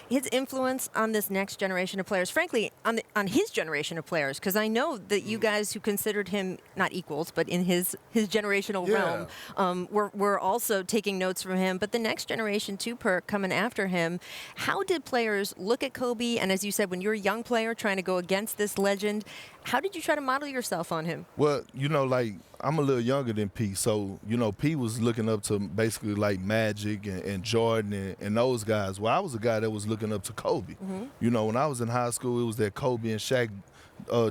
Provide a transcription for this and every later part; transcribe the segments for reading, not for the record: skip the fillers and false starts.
his influence on this next generation of players, frankly, on his generation of players, because I know that you guys who considered him not equals, but in his generational realm, were also taking notes from him. But the next generation, too, Perk, coming after him, how did players look at Kobe? And as you said, when you're a young player trying to go against this legend, how did you try to model yourself on him? Well, like, I'm a little younger than P, so, P was looking up to basically like Magic and Jordan and those guys. Well, I was a guy that was looking up to Kobe. When I was in high school, it was that Kobe and Shaq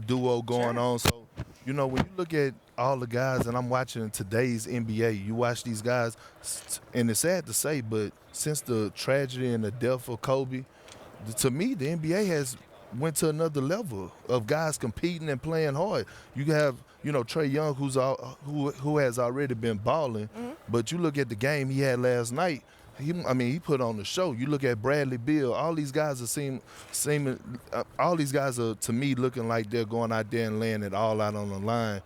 duo going on. So, when you look at all the guys, and I'm watching today's NBA, you watch these guys, and it's sad to say, but since the tragedy and the death of Kobe, to me, the NBA has went to another level of guys competing and playing hard. You have, Trae Young, who has already been balling, but you look at the game he had last night. He put on the show. You look at Bradley Beal. All these guys all these guys are, to me, looking like they're going out there and laying it all out on the line.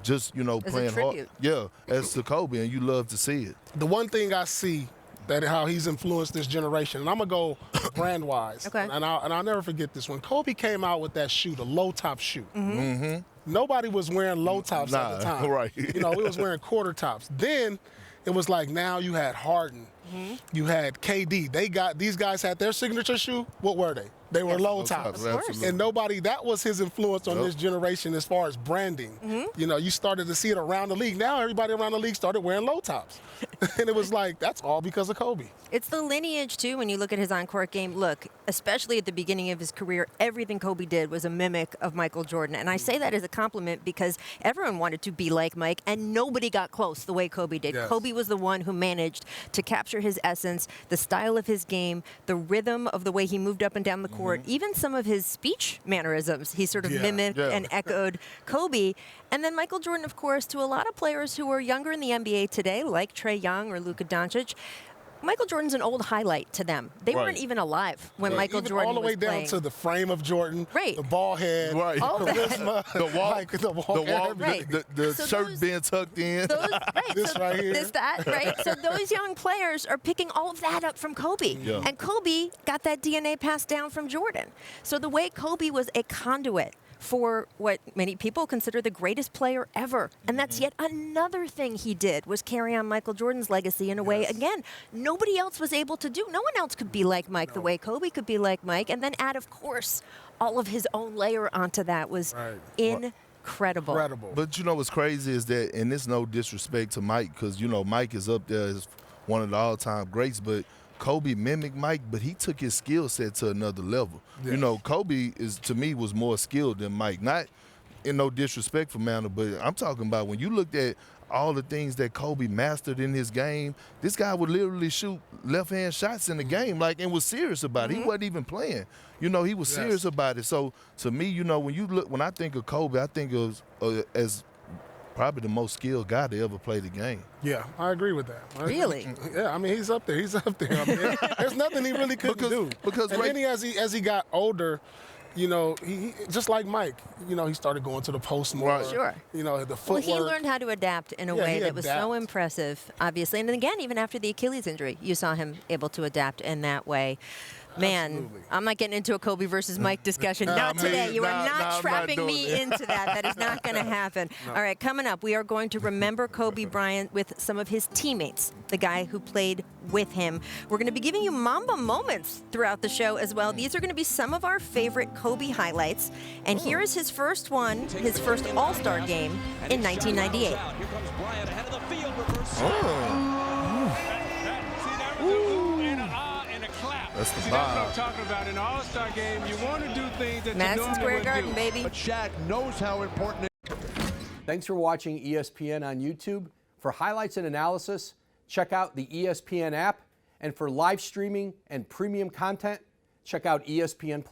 Just, playing hard. Yeah, as to Kobe, and you love to see it. The one thing I see that how he's influenced this generation, and I'm gonna go brand-wise, and I'll never forget this. When Kobe came out with that shoe, the low-top shoe, nobody was wearing low tops at the time. Right. We was wearing quarter tops. Then it was like now you had Harden, you had KD. These guys had their signature shoe. What were they? They were low tops. And that was his influence on this generation as far as branding. You started to see it around the league. Now everybody around the league started wearing low tops. And it was like, that's all because of Kobe. It's the lineage, too, when you look at his on-court game. Look, especially at the beginning of his career, everything Kobe did was a mimic of Michael Jordan. And I say that as a compliment because everyone wanted to be like Mike, and nobody got close the way Kobe did. Yes. Kobe was the one who managed to capture his essence, the style of his game, the rhythm of the way he moved up and down the court, even some of his speech mannerisms. He sort of mimicked and echoed Kobe. And then Michael Jordan, of course, to a lot of players who are younger in the NBA today, like Trae Young or Luka Doncic, Michael Jordan's an old highlight to them. They weren't even alive when Michael Jordan was all the way playing. down to the frame of Jordan, the ball head, all charisma, the shirt being tucked in. This right here. So those young players are picking all of that up from Kobe. And Kobe got that DNA passed down from Jordan. So the way Kobe was a conduit for what many people consider the greatest player ever. And that's yet another thing he did, was carry on Michael Jordan's legacy in a way, again, nobody else was able to do. No one else could be like Mike the way Kobe could be like Mike. And then add, of course, all of his own layer onto that was incredible. But what's crazy is that, and it's no disrespect to Mike, because, Mike is up there as one of the all-time greats, but Kobe mimicked Mike, but he took his skill set to another level. Kobe to me was more skilled than Mike. Not in no disrespectful manner, but I'm talking about when you looked at all the things that Kobe mastered in his game, this guy would literally shoot left-hand shots in the game, and was serious about it. He wasn't even playing. He was serious about it. So to me, when I think of Kobe, I think of as probably the most skilled guy to ever play the game. Yeah, I agree with that. Really? Yeah, he's up there. There's nothing he really couldn't do. And then as he got older, he just like Mike, he started going to the post more. Sure. The footwork. Well, he learned how to adapt in a way that was so impressive, obviously. And then again, even after the Achilles injury, you saw him able to adapt in that way. Man, Absolutely. I'm not getting into a Kobe versus Mike discussion. Not today. You are not trapping me into that. That is not going to happen. All right, coming up, we are going to remember Kobe Bryant with some of his teammates, the guy who played with him. We're going to be giving you Mamba moments throughout the show as well. These are going to be some of our favorite Kobe highlights. And here is his first one, his first All-Star game in 1998. Here comes Bryant ahead of the field. Reverse. That's the See, that's what I'm talking about. In an All-Star game, you want to do things that Madison you normally Square would Garden, do. baby. But Shaq knows how important it is. Thanks for watching ESPN on YouTube. For highlights and analysis, check out the ESPN app. And for live streaming and premium content, check out ESPN+.